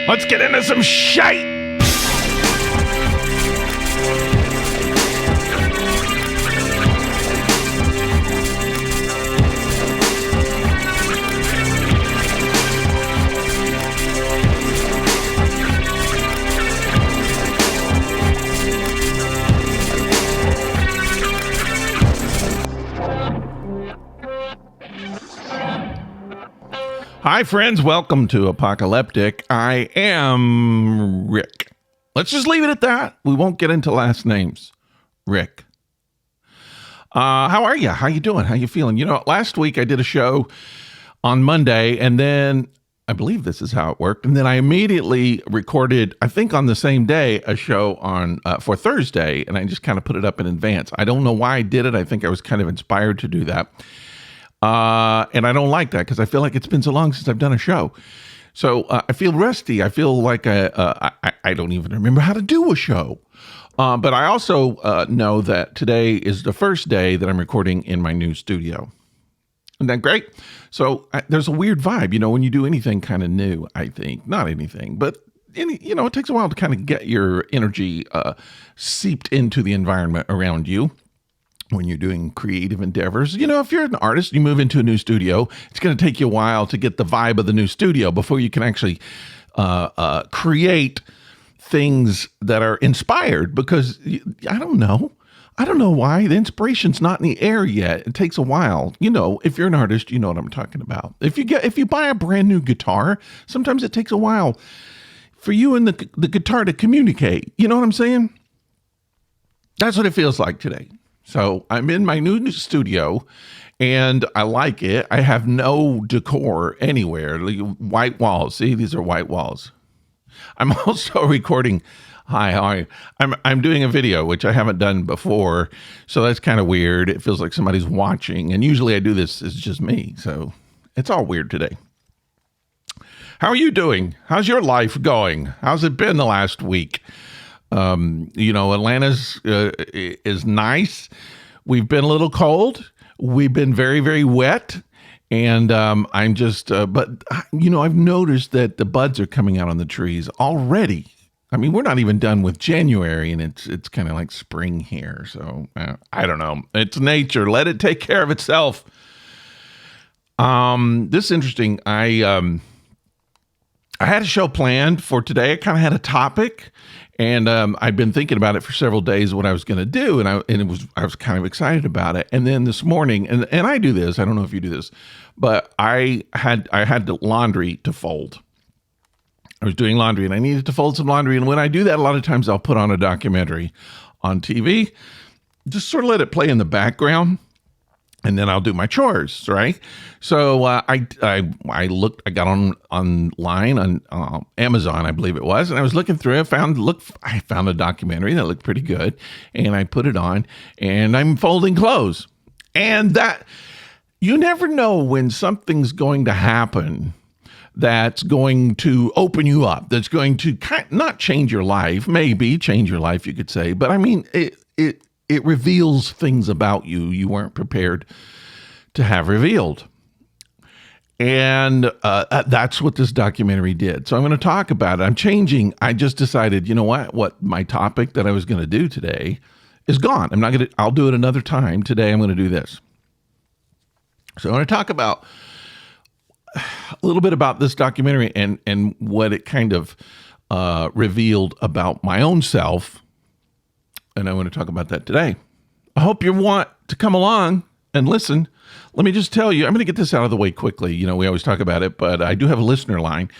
Let's get into some shite. Hi, friends. Welcome to Apocaleptic. I am Rick. Let's just leave it at that. We won't get into last names. Rick. How are you? How you doing? How you feeling? You know, last week I did a show on Monday, and then I believe this is how it worked. And then I immediately recorded, I think on the same day, a show on for Thursday, and I just kind of put it up in advance. I don't know why I did it. I think I was kind of inspired to do that. And I don't like that because I feel like it's been so long since I've done a show. So I feel rusty. I feel like I don't even remember how to do a show. But I also know that today is the first day that I'm recording in my new studio. Isn't that great? So there's a weird vibe, you know, when you do anything kind of new, I think. Not anything, but, you know, it takes a while to kind of get your energy seeped into the environment around you. When you're doing creative endeavors, you know, if you're an artist, you move into a new studio, it's going to take you a while to get the vibe of the new studio before you can actually create things that are inspired because I don't know why the inspiration's not in the air yet. It takes a while. You know, if you're an artist, you know what I'm talking about. If you buy a brand new guitar, sometimes it takes a while for you and the guitar to communicate. You know what I'm saying? That's what it feels like today. So I'm in my new studio and I like it. I have no decor anywhere. White walls. See, these are white walls. I'm also recording. Hi, how are you? I'm doing a video, which I haven't done before. So that's kind of weird. It feels like somebody's watching. And usually I do this, it's just me. So it's all weird today. How are you doing? How's your life going? How's it been the last week? You know, Atlanta's is nice. We've been a little cold. We've been very, very wet. And I'm just, but, you know, I've noticed that the buds are coming out on the trees already. I mean, we're not even done with January, and it's kind of like spring here. So I don't know. It's nature. Let it take care of itself. This is interesting. I had a show planned for today. I kind of had a topic. And I'd been thinking about it for several days, what I was going to do, and I was kind of excited about it. And then this morning, and I do this. I don't know if you do this, but I had the laundry to fold. I was doing laundry, and I needed to fold some laundry. And when I do that, a lot of times I'll put on a documentary on TV, just sort of let it play in the background. And thenLl do my chores, right? So I got online on Amazon, I believe it was, and I was looking through it. I found a documentary that looked pretty good, and I put it on, and I'm folding clothes. And that, you never know when something's going to happen that's going to open you up, that's going to not change your life, maybe change your life, you could say, but I mean, it reveals things about you weren't prepared to have revealed. And that's what this documentary did. So I'm going to talk about it. I'm changing. I just decided, you know what my topic that I was going to do today is gone. I'll do it another time. Today I'm going to do this. So I'm going to talk about a little bit about this documentary and what it kind of revealed about my own self. And I want to talk about that today. I hope you want to come along and listen. Let me just tell you, I'm going to get this out of the way quickly. You know, we always talk about it, but I do have a listener line.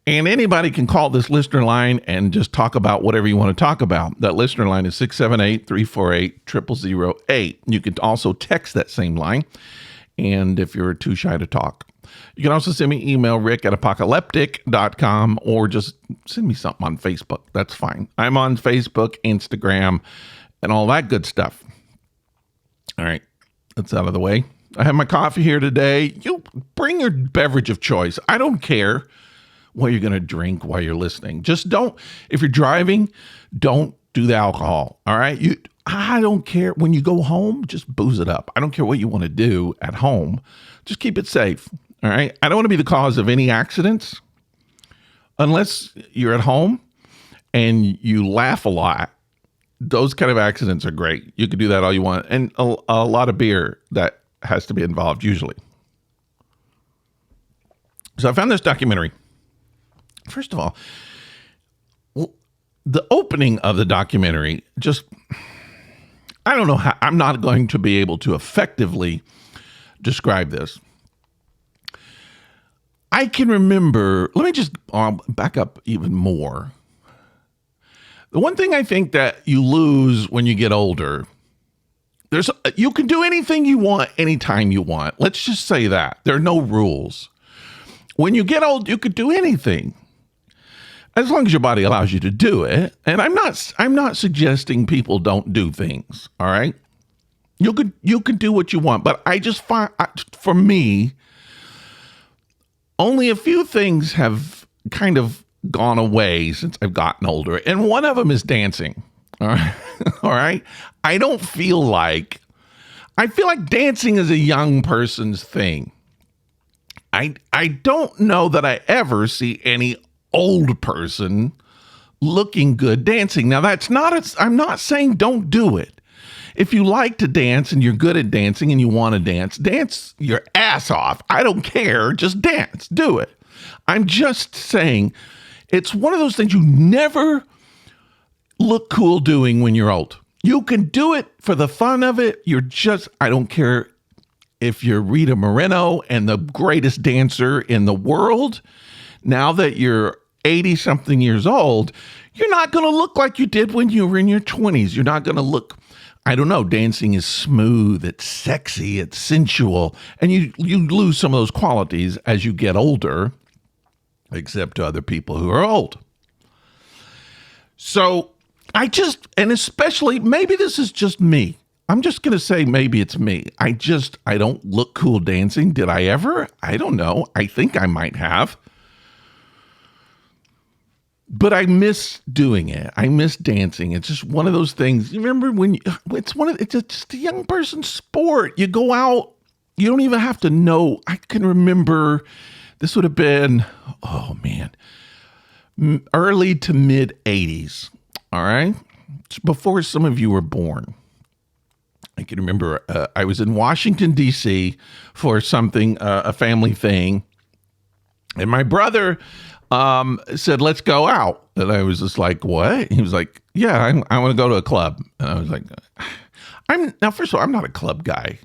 And anybody can call this listener line and just talk about whatever you want to talk about. That listener line is 678-348-0008. You can also text that same line. And if you're too shy to talk, you can also send me email, rick@apocaleptic.com, or just send me something on Facebook. That's fine. I'm on Facebook, Instagram, and all that good stuff. All right, that's out of the way. I have my coffee here today. You bring your beverage of choice. I don't care what you're going to drink while you're listening. Just don't, if you're driving, don't do the alcohol. All right. I don't care. When you go home, just booze it up. I don't care what you want to do at home. Just keep it safe. All right. I don't want to be the cause of any accidents. unless you're at home and you laugh a lot, those kind of accidents are great. You can do that all you want. And a lot of beer that has to be involved usually. So I found this documentary. First of all, the opening of the documentary just, I don't know how, I'm not going to be able to effectively describe this. I can remember, let me just back up even more. The one thing I think that you lose when you get older, you can do anything you want anytime you want. Let's just say that. There are no rules. When you get old, you could do anything as long as your body allows you to do it. And I'm not suggesting people don't do things. All right. You could do what you want, but I just find, for me, only a few things have kind of gone away since I've gotten older. And one of them is dancing. All right. All right. I feel like dancing is a young person's thing. I don't know that I ever see any old person looking good dancing. Now I'm not saying don't do it. If you like to dance and you're good at dancing and you want to dance your ass off. I don't care. Just dance. Do it. I'm just saying it's one of those things you never look cool doing when you're old. You can do it for the fun of it. I don't care if you're Rita Moreno and the greatest dancer in the world. Now that you're 80 something years old, you're not going to look like you did when you were in your 20s. You're not going to look, I don't know, dancing is smooth, it's sexy, it's sensual, and you lose some of those qualities as you get older, except to other people who are old. So and especially, maybe this is just me. I'm just going to say maybe it's me. I don't look cool dancing. Did I ever? I don't know. I think I might have. But I miss doing it. I miss dancing. It's just one of those things. You remember it's just a young person's sport. You go out, you don't even have to know. I can remember this would have been, early to mid 80s. All right. It's before some of you were born. I can remember I was in Washington, D.C. for something, a family thing. And my brother said, let's go out. And I was just like, what? He was like, yeah, I want to go to a club. And I was like, first of all, I'm not a club guy.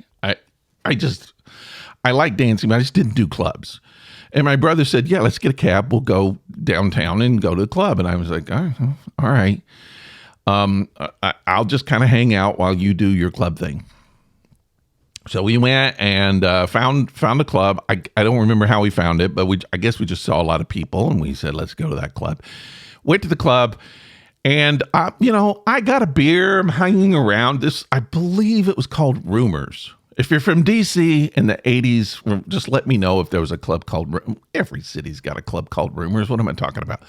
I like dancing, but I just didn't do clubs. And my brother said, yeah, let's get a cab. We'll go downtown and go to the club. And I was like, all right. I'll just kind of hang out while you do your club thing. So we went and found a club. I don't remember how we found it, but I guess we just saw a lot of people and we said, let's go to that club. Went to the club and, I got a beer. I'm hanging around this. I believe it was called Rumors. If you're from DC in the 80s, just let me know if there was a club called every city's got a club called Rumors. What am I talking about?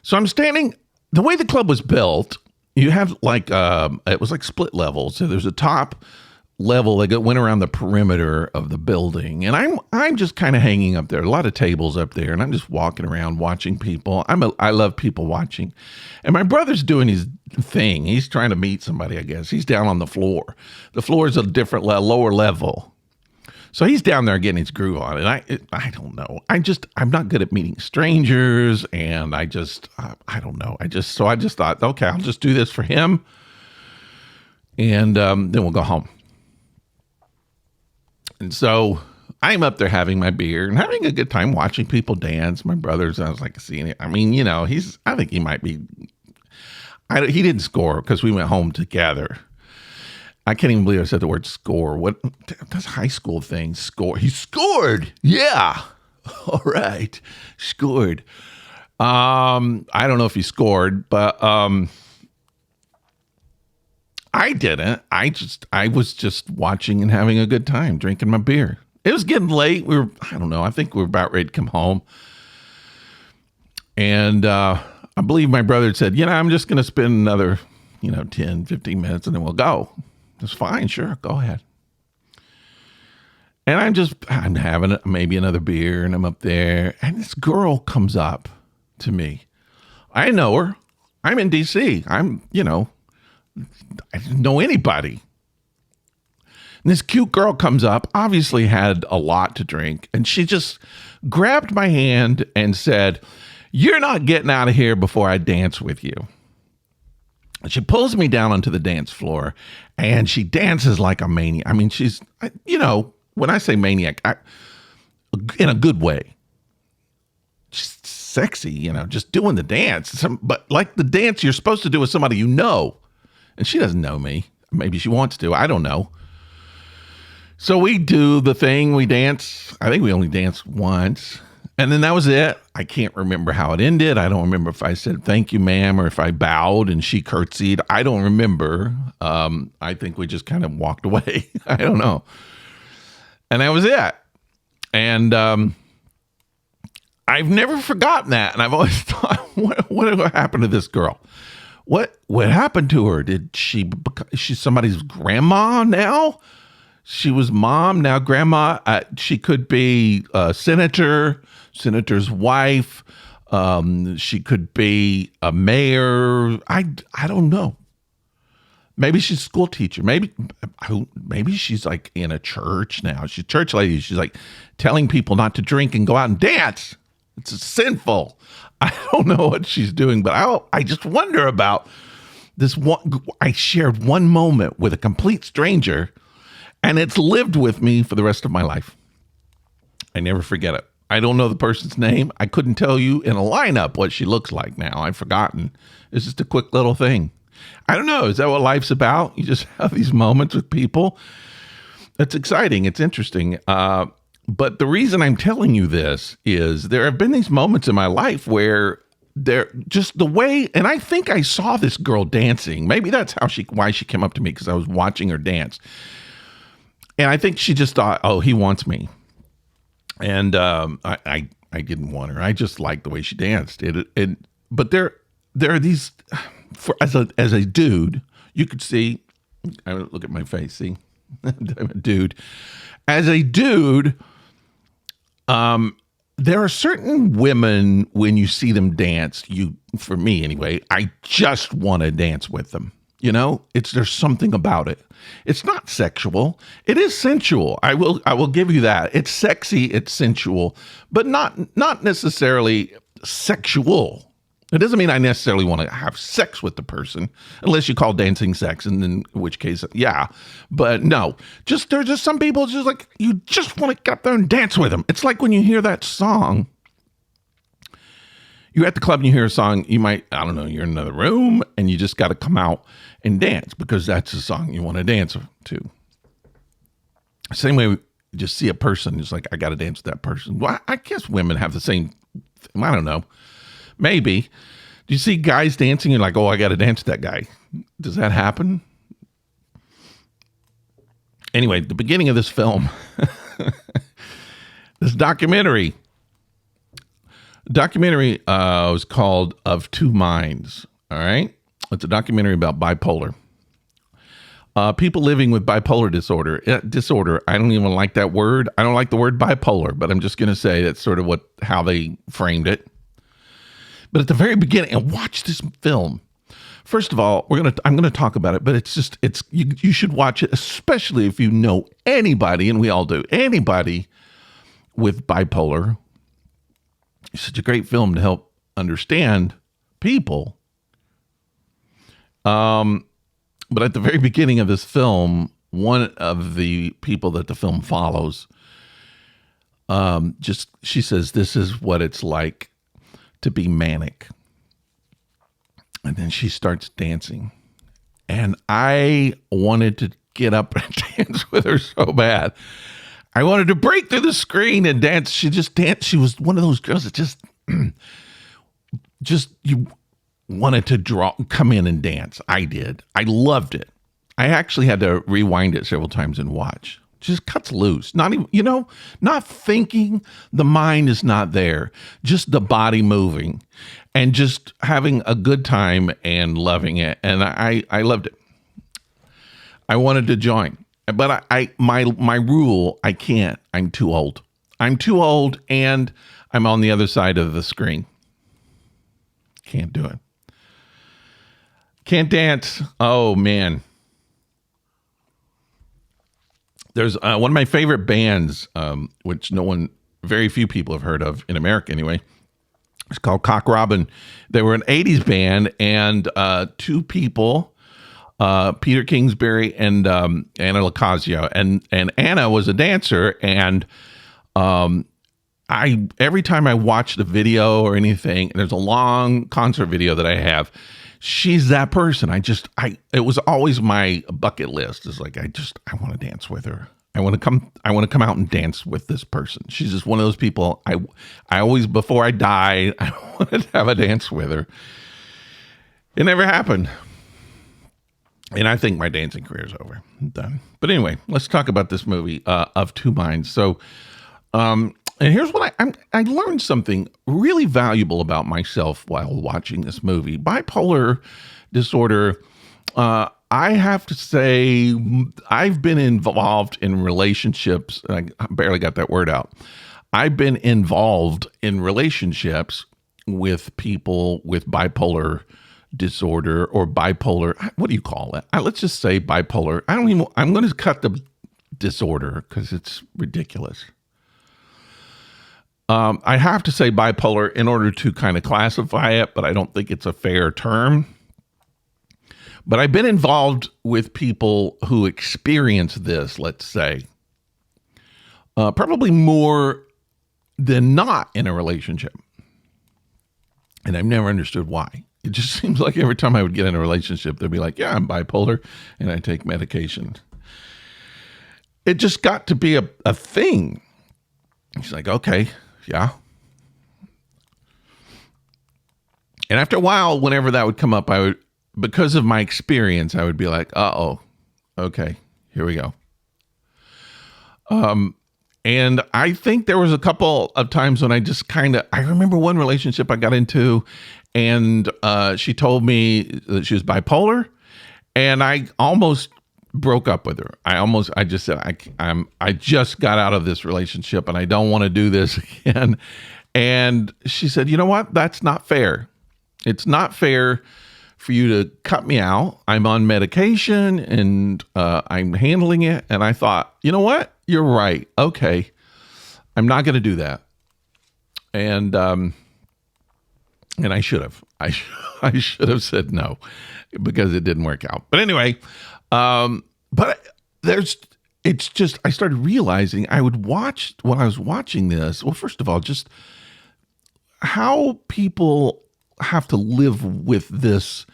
So I'm standing, the way the club was built, you have it was like split levels. So there's a top level that went around the perimeter of the building. And I'm just kind of hanging up there. A lot of tables up there. And I'm just walking around watching people. I love people watching. And my brother's doing his thing. He's trying to meet somebody, I guess. He's down on the floor. The floor is a different lower level. So he's down there getting his groove on. And I don't know. I'm not good at meeting strangers. And I don't know. I just thought, okay, I'll just do this for him. And then we'll go home. And so I'm up there having my beer and having a good time watching people dance. My brothers, I was like, seeing it. I mean, I think he might be, he didn't score because we went home together. I can't even believe I said the word score. What? That's a high school thing. Score. He scored. Yeah. All right. Scored. I don't know if he scored, but I didn't. I was just watching and having a good time, drinking my beer. It was getting late. I think we were about ready to come home. And I believe my brother said, I'm just going to spend another, 10, 15 minutes and then we'll go. It's fine. Sure. Go ahead. And I'm having maybe another beer, and I'm up there, and this girl comes up to me. I know her. I'm in DC. I didn't know anybody. And this cute girl comes up, obviously had a lot to drink, and she just grabbed my hand and said, "You're not getting out of here before I dance with you." And she pulls me down onto the dance floor, and she dances like a maniac. I mean, she's, when I say maniac, in a good way. She's sexy, just doing the dance. But like the dance you're supposed to do with somebody you know. And she doesn't know me. Maybe she wants to. I don't know. So we do the thing. We dance. I think we only danced once. And then that was it. I can't remember how it ended. I don't remember if I said, "Thank you, ma'am," or if I bowed and she curtsied. I don't remember. I think we just kind of walked away. I don't know. And that was it. And I've never forgotten that. And I've always thought, what happened to this girl? What happened to her? Did she's somebody's grandma now? She was mom, now grandma. She could be a senator's wife. She could be a mayor. I don't know. Maybe she's a school teacher. Maybe she's like in a church now. She's a church lady. She's like telling people not to drink and go out and dance. It's sinful. I don't know what she's doing, but I just wonder about this one. I shared one moment with a complete stranger, and it's lived with me for the rest of my life. I never forget it. I don't know the person's name. I couldn't tell you in a lineup what she looks like now. I've forgotten. It's just a quick little thing. I don't know. Is that what life's about? You just have these moments with people. It's exciting. It's interesting. But the reason I'm telling you this is there have been these moments in my life where they're just the way, and I think I saw this girl dancing. Maybe that's why she came up to me, because I was watching her dance. And I think she just thought, "Oh, he wants me." And I didn't want her. I just liked the way she danced. But there are these, as a dude, you could see. I look at my face. See, I'm a dude. As a dude, there are certain women when you see them dance. For me anyway, I just want to dance with them. There's something about it. It's not sexual. It is sensual. I will give you that. It's sexy. It's sensual, but not necessarily sexual. It doesn't mean I necessarily want to have sex with the person, unless you call dancing sex, and in which case, yeah. But no, there's just some people just like, you just want to get up there and dance with them. It's like when you hear that song. You're at the club and you hear a song, you're in another room, and you just got to come out and dance because that's the song you want to dance to. Same way, you just see a person, it's like, I got to dance with that person. Well, I guess women have the same, I don't know. Maybe. Do you see guys dancing? You're like, "Oh, I got to dance with that guy." Does that happen? Anyway, the beginning of this film, this documentary. Was called Of Two Minds. All right. It's a documentary about bipolar. People living with bipolar disorder. I don't even like that word. I don't like the word bipolar, but I'm just going to say that's sort of how they framed it. But at the very beginning, and watch this film. First of all, I'm going to talk about it, but you should watch it, especially if you know anybody, and we all do, anybody with bipolar. It's such a great film to help understand people. But at the very beginning of this film, one of the people that the film follows, she says, "This is what it's like to be manic." And then she starts dancing. And I wanted to get up and dance with her so bad. I wanted to break through the screen and dance. She just danced. She was one of those girls that just you wanted to come in and dance. I did. I loved it. I actually had to rewind it several times and watch. Just cuts loose. Not even, not thinking. The mind is not there. Just the body moving and just having a good time and loving it. And I loved it. I wanted to join. but my rule, I can't. I'm too old. I'm too old, and I'm on the other side of the screen. Can't do it. Can't dance. Oh man. There's one of my favorite bands, which very few people have heard of in America anyway. It's called Cock Robin. They were an 80s band, and two people, Peter Kingsbury and Anna Locasio. And Anna was a dancer, and every time I watch the video or anything, there's a long concert video that I have. She's that person. It was always my bucket list. It's like, I want to dance with her. I want to come out and dance with this person. She's just one of those people. I always, before I die, I wanted to have a dance with her. It never happened. And I think my dancing career is over. I'm done. But anyway, let's talk about this movie, Of Two Minds. So, and here's what I learned something really valuable about myself while watching this movie. Bipolar disorder, I have to say, I've been involved in relationships. I barely got that word out. I've been involved in relationships with people with bipolar disorder or bipolar. What do you call it? Let's just say bipolar. I'm going to cut the disorder because it's ridiculous. I have to say bipolar in order to kind of classify it, but I don't think it's a fair term. But I've been involved with people who experience this, let's say, probably more than not in a relationship. And I've never understood why. It just seems like every time I would get in a relationship, they'd be like, yeah, I'm bipolar and I take medication. It just got to be a thing. She's like, okay, yeah. And after a while, whenever that would come up, because of my experience, I would be like, uh-oh, okay, here we go. And I think there was a couple of times when I remember one relationship I got into, and she told me that she was bipolar, and I almost broke up with her. I just said, I just got out of this relationship and I don't want to do this again. And she said, you know what? That's not fair. It's not fair for you to cut me out. I'm on medication and I'm handling it. And I thought, you know what? You're right. Okay. I'm not going to do that. And I should have. I should have said no because it didn't work out. But anyway, but it's just, I started realizing I would watch when I was watching this. Well, first of all, just how people have to live with this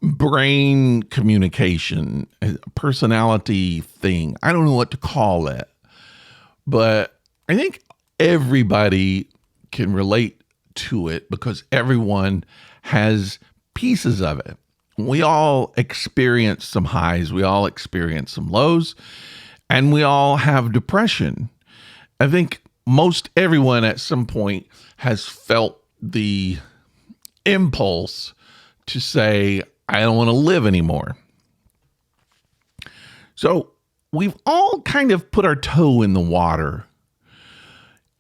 brain communication, personality thing. I don't know what to call it, but I think everybody can relate to it because everyone has pieces of it. We all experience some highs, we all experience some lows, and we all have depression. I think most everyone at some point has felt the impulse to say, I don't want to live anymore. So we've all kind of put our toe in the water.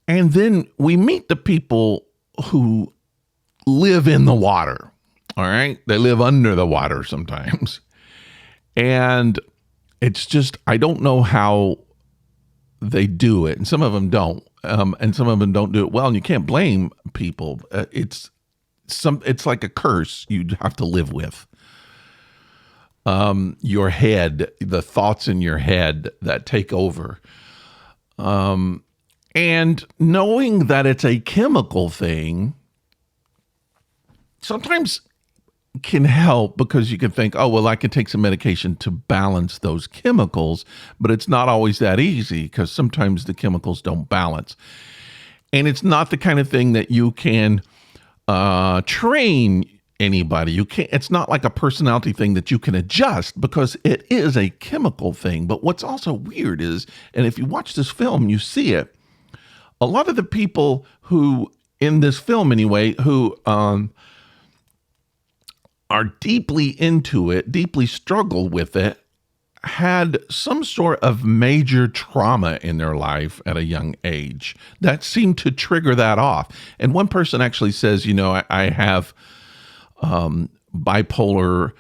And then we meet the people who live in the water. All right. They live under the water sometimes. And it's just, I don't know how they do it. And some of them don't. And some of them don't do it well. And you can't blame people. It's like a curse you have to live with. Your head, the thoughts in your head that take over. And knowing that it's a chemical thing sometimes can help because you can think, oh, well, I can take some medication to balance those chemicals, but it's not always that easy because sometimes the chemicals don't balance. And it's not the kind of thing that you can train anybody. You can't, it's not like a personality thing that you can adjust because it is a chemical thing. But what's also weird is, and if you watch this film, you see it, a lot of the people who, in this film anyway, who are deeply into it, deeply struggle with it, had some sort of major trauma in their life at a young age that seemed to trigger that off. And one person actually says, I have bipolar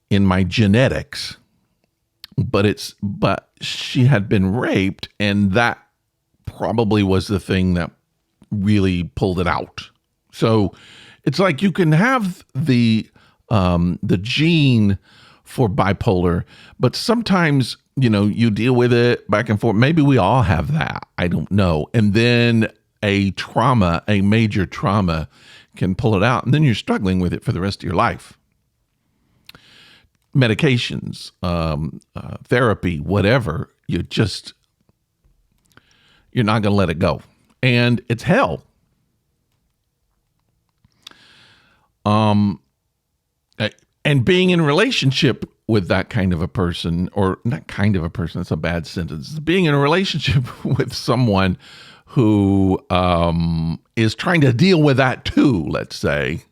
in my genetics, but she had been raped, and that probably was the thing that really pulled it out. So it's like you can have the gene for bipolar, but sometimes, you deal with it back and forth. Maybe we all have that. I don't know. And then a major trauma can pull it out, and then you're struggling with it for the rest of your life. Medications, therapy, whatever, you're not going to let it go. And it's hell. And being in a relationship with that kind of a person, or not kind of a person, that's a bad sentence. Being in a relationship with someone who is trying to deal with that too, let's say,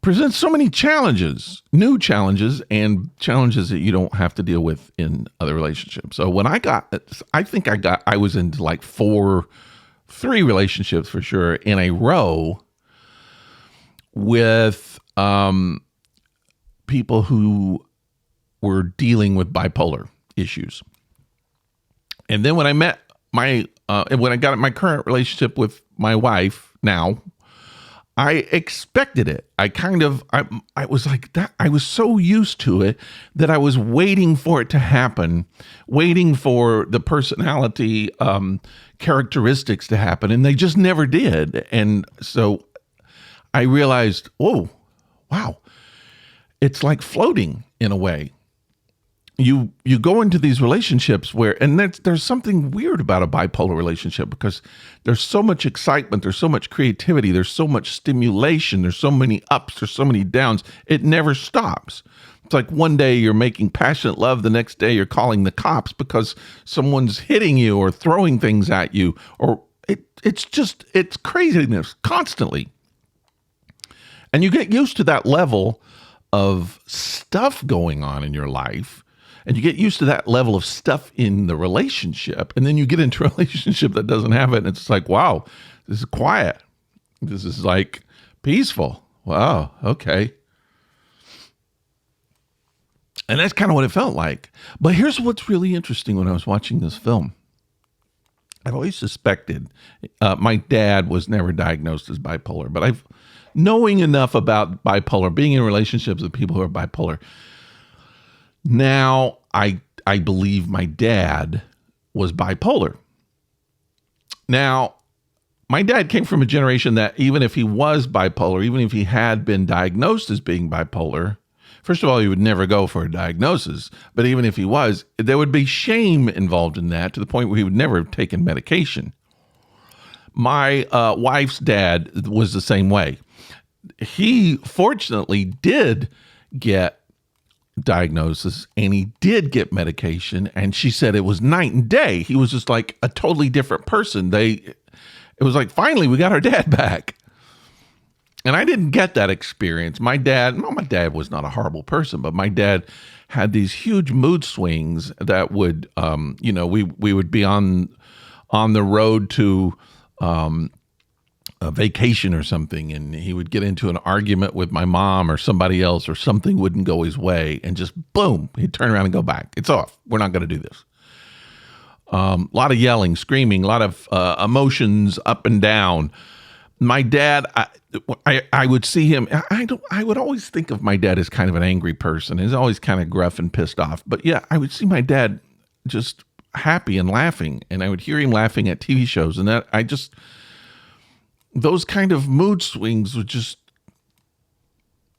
presents so many challenges, new challenges, and challenges that you don't have to deal with in other relationships. So when I was into like 3 relationships for sure in a row with people who were dealing with bipolar issues. And then when I met when I got my current relationship with my wife now, I expected it. I was like that. I was so used to it that I was waiting for it to happen, waiting for the personality characteristics to happen, and they just never did. And so I realized, oh, wow, it's like floating in a way. You go into these relationships and there's something weird about a bipolar relationship, because there's so much excitement, there's so much creativity, there's so much stimulation, there's so many ups, there's so many downs. It never stops. It's like one day you're making passionate love, the next day you're calling the cops because someone's hitting you or throwing things at you, or it's craziness constantly. And you get used to that level of stuff going on in your life. And you get used to that level of stuff in the relationship. And then you get into a relationship that doesn't have it. And it's like, wow, this is quiet. This is like peaceful. Wow, okay. And that's kind of what it felt like. But here's what's really interesting when I was watching this film. I've always suspected, my dad was never diagnosed as bipolar, but knowing enough about bipolar, being in relationships with people who are bipolar, now I believe my dad was bipolar. Now, my dad came from a generation that even if he was bipolar, even if he had been diagnosed as being bipolar, first of all, he would never go for a diagnosis. But even if he was, there would be shame involved in that, to the point where he would never have taken medication. My wife's dad was the same way. He fortunately did get diagnosis, and he did get medication, and she said it was night and day. He was just like a totally different person. It was like, finally we got our dad back. And I didn't get that experience. My dad was not a horrible person, but my dad had these huge mood swings that would we would be on the road to a vacation or something, and he would get into an argument with my mom or somebody else, or something wouldn't go his way, and just boom, he'd turn around and go back. It's off. We're not going to do this. A lot of yelling, screaming, a lot of emotions up and down. My dad, I would see him. I would always think of my dad as kind of an angry person. He's always kind of gruff and pissed off. But yeah, I would see my dad just happy and laughing, and I would hear him laughing at TV shows, and those kind of mood swings would just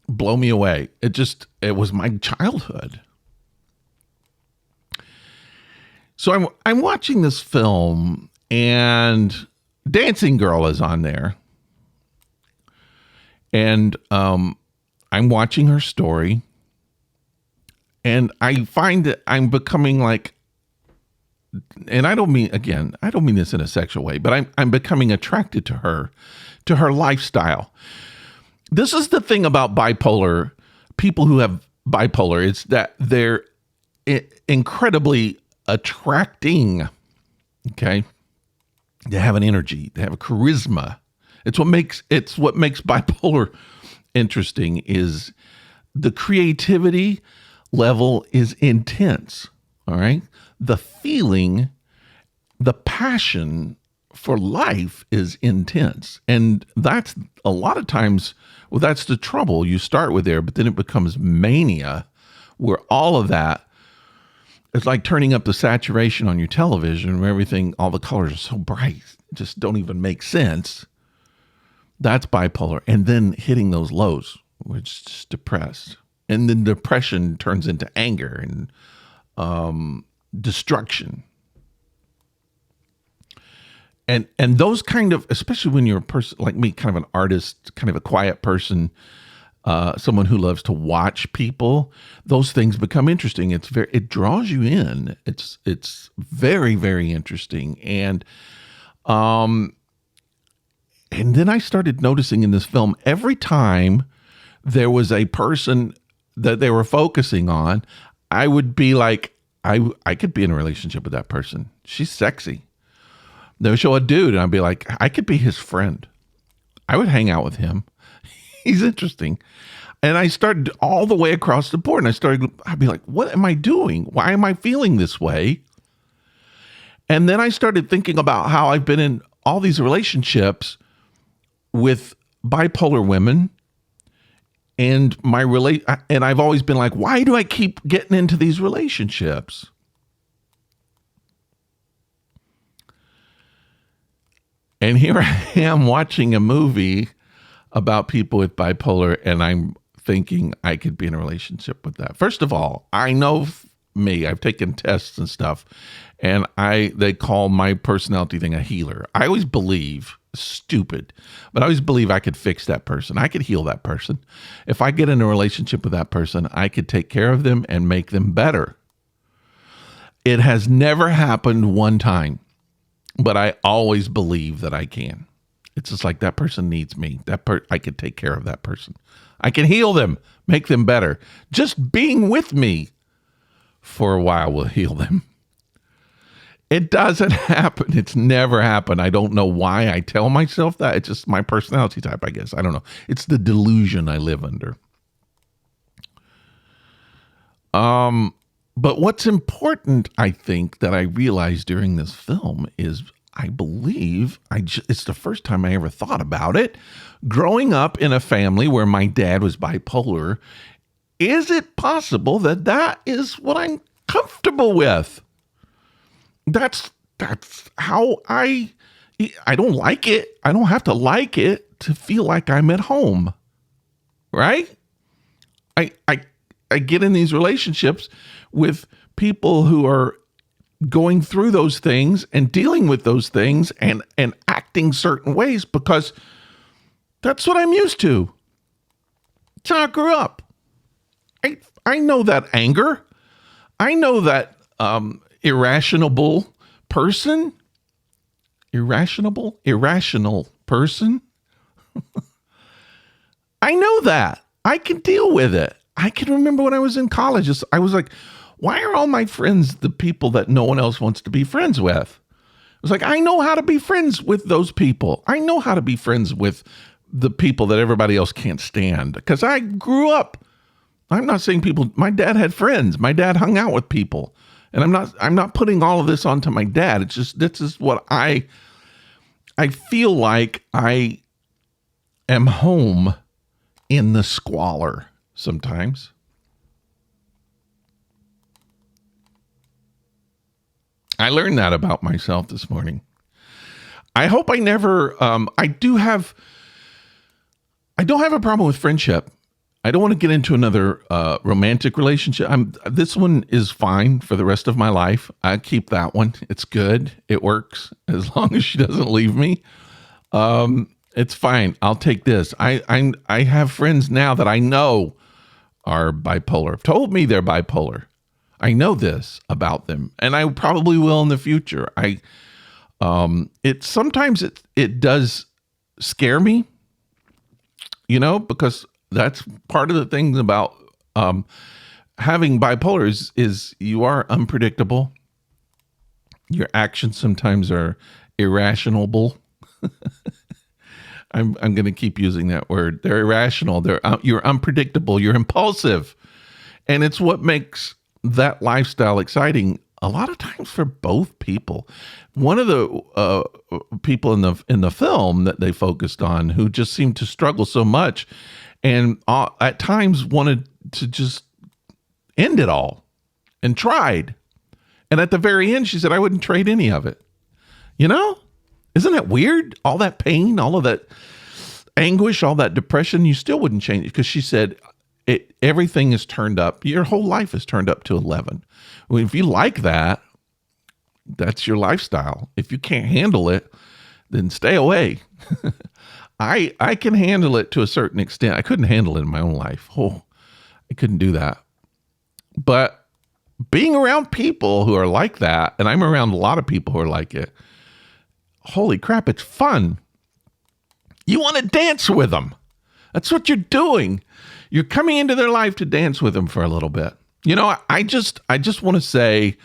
blow me away. It was my childhood. So I'm watching this film, and Dancing Girl is on there. And I'm watching her story, and I find that I'm becoming like, and I don't mean this in a sexual way, but I'm becoming attracted to her lifestyle. This is the thing about bipolar, people who have bipolar, it's that incredibly attracting. Okay, they have an energy, they have a charisma. It's what makes bipolar interesting is the creativity level is intense. All right, the feeling, the passion for life is intense, and that's a lot of times. Well, that's the trouble. You start with there, but then it becomes mania, where all of that, it's like turning up the saturation on your television where everything, all the colors are so bright, just don't even make sense. That's bipolar. And then hitting those lows, which is just depressed. And then depression turns into anger and destruction. And those kind of, especially when you're a person like me, kind of an artist, kind of a quiet person, someone who loves to watch people, those things become interesting. It draws you in. It's very, very interesting. And then I started noticing in this film, every time there was a person that they were focusing on, I would be like, I could be in a relationship with that person. She's sexy. They would show a dude and I'd be like, I could be his friend. I would hang out with him. He's interesting. And I started all the way across the board. And I'd be like, what am I doing? Why am I feeling this way? And then I started thinking about how I've been in all these relationships with bipolar women, and and I've always been like, why do I keep getting into these relationships? And here I am watching a movie about people with bipolar, and I'm thinking I could be in a relationship with that. First of all, I know me. I've taken tests and stuff, and they call my personality thing a healer. I always believe, stupid, but I always believe I could fix that person. I could heal that person. If I get in a relationship with that person, I could take care of them and make them better. It has never happened one time, but I always believe that I can. It's just like that person needs me. I could take care of that person. I can heal them, make them better. Just being with me for a while will heal them. It doesn't happen. It's never happened. I don't know why I tell myself that. It's just my personality type, I guess. I don't know. It's the delusion I live under. But what's important, I think, that I realized during this film is I believe it's the first time I ever thought about it. Growing up in a family where my dad was bipolar, is it possible that that is what I'm comfortable with? That's how I don't like it. I don't have to like it to feel like I'm at home. Right? I get in these relationships with people who are going through those things and dealing with those things and acting certain ways because that's what I'm used to. That's how I grew up. I know that anger. I know that irrational person. Irrational person. I know that. I can deal with it. I can remember when I was in college, I was like, why are all my friends the people that no one else wants to be friends with? It was like, I know how to be friends with those people. I know how to be friends with the people that everybody else can't stand because I grew up. I'm not saying my dad had friends. My dad hung out with people. And I'm not putting all of this onto my dad. It's just, this is what I feel like I am home in the squalor sometimes. I learned that about myself this morning. I hope I never, I don't have a problem with friendship. I don't want to get into another romantic relationship. This one is fine for the rest of my life. I keep that one. It's good. It works as long as she doesn't leave me. It's fine. I'll take this. I have friends now that I know are bipolar. Have told me they're bipolar. I know this about them, and I probably will in the future. Sometimes it does scare me, because that's part of the thing about having bipolar is you are unpredictable. Your actions sometimes are irrational. I'm going to keep using that word. They're irrational. You're unpredictable. You're impulsive, and it's what makes that lifestyle exciting. A lot of times for both people. One of the people in the film that they focused on, who just seemed to struggle so much, and at times wanted to just end it all, and tried. And at the very end, she said, "I wouldn't trade any of it." You know, isn't that weird? All that pain, all of that anguish, all that depression, you still wouldn't change it, because she said everything is turned up. Your whole life is turned up to 11. Well, if you like that, that's your lifestyle. If you can't handle it, then stay away. I can handle it to a certain extent. I couldn't handle it in my own life. Oh, I couldn't do that. But being around people who are like that, and I'm around a lot of people who are like it, holy crap, it's fun. You want to dance with them. That's what you're doing. You're coming into their life to dance with them for a little bit. You know, I just want to say,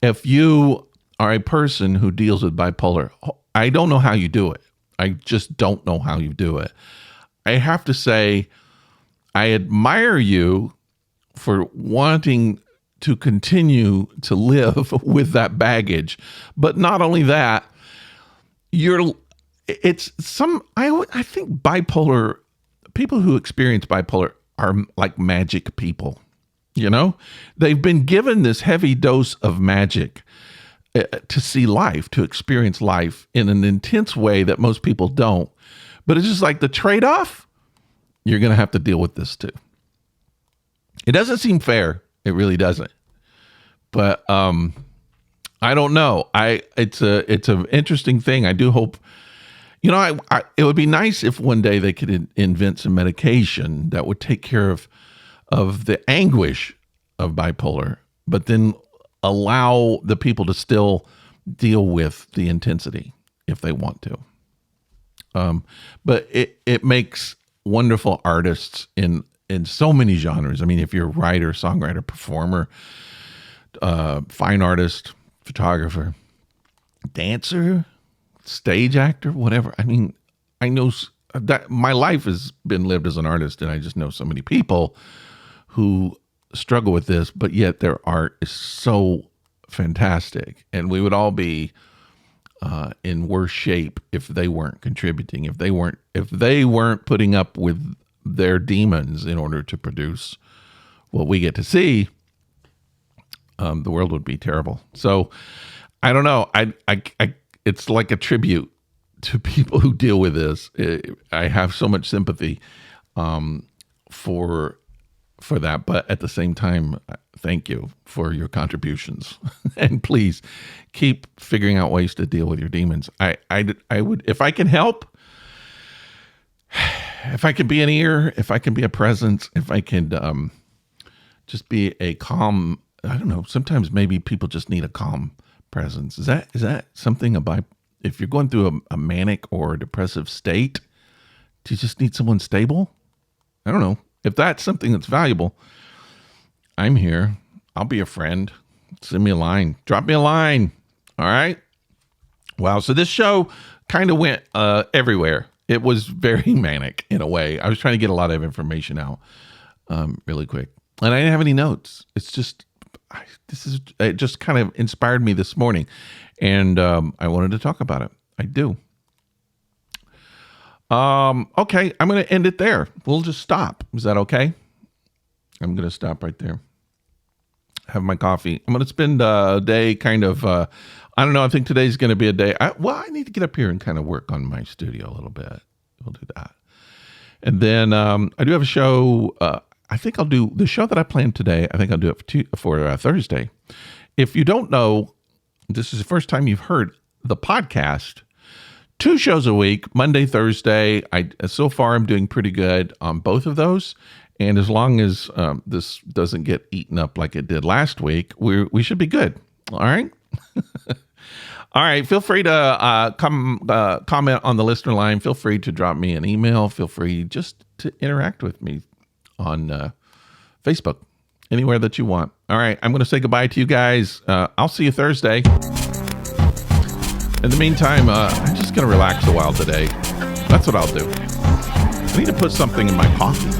if you are a person who deals with bipolar, I don't know how you do it. I just don't know how you do it. I have to say, I admire you for wanting to continue to live with that baggage. But not only that, I think bipolar, people who experience bipolar are like magic people. You know, they've been given this heavy dose of magic to see life, to experience life in an intense way that most people don't. But it's just like the trade-off, you're going to have to deal with this too. It doesn't seem fair. It really doesn't. But I don't know. It's an interesting thing. I do hope, you know, it would be nice if one day they could invent some medication that would take care of the anguish of bipolar, but then allow the people to still deal with the intensity if they want to. But it makes wonderful artists in so many genres. I mean, if you're a writer, songwriter, performer, fine artist, photographer, dancer, stage actor, whatever. I mean, I know that my life has been lived as an artist, and I just know so many people who struggle with this, but yet their art is so fantastic. And we would all be in worse shape if they weren't contributing, if they weren't putting up with their demons in order to produce what we get to see. The world would be terrible. So I don't know. It's like a tribute to people who deal with this. I have so much sympathy for that, but at the same time, thank you for your contributions, and please keep figuring out ways to deal with your demons. I would, if I can help, if I can be an ear, if I can be a presence, if I can just be a calm. I don't know. Sometimes maybe people just need a calm presence. Is that something about, if you're going through a manic or a depressive state, do you just need someone stable? I don't know. If that's something that's valuable, I'm here. I'll be a friend. Send me a line. Drop me a line. All right. Wow. So this show kind of went everywhere. It was very manic in a way. I was trying to get a lot of information out really quick, and I didn't have any notes. It's just, it just kind of inspired me this morning, and I wanted to talk about it. I do. Okay, I'm going to end it there. We'll just stop. Is that okay? I'm going to stop right there. Have my coffee. I'm going to spend a day kind of, I don't know. I think today's going to be a day. I need to get up here and kind of work on my studio a little bit. We'll do that. And then I do have a show. I think I'll do the show that I planned today. I think I'll do it for Thursday. If you don't know, this is the first time you've heard the podcast. 2 shows a week, Monday, Thursday. So far, I'm doing pretty good on both of those. And as long as this doesn't get eaten up like it did last week, we should be good. All right? All right. Feel free to comment on the listener line. Feel free to drop me an email. Feel free just to interact with me on Facebook. Anywhere that you want. All right, I'm going to say goodbye to you guys. I'll see you Thursday. In the meantime, I'm just going to relax a while today. That's what I'll do. I need to put something in my coffee.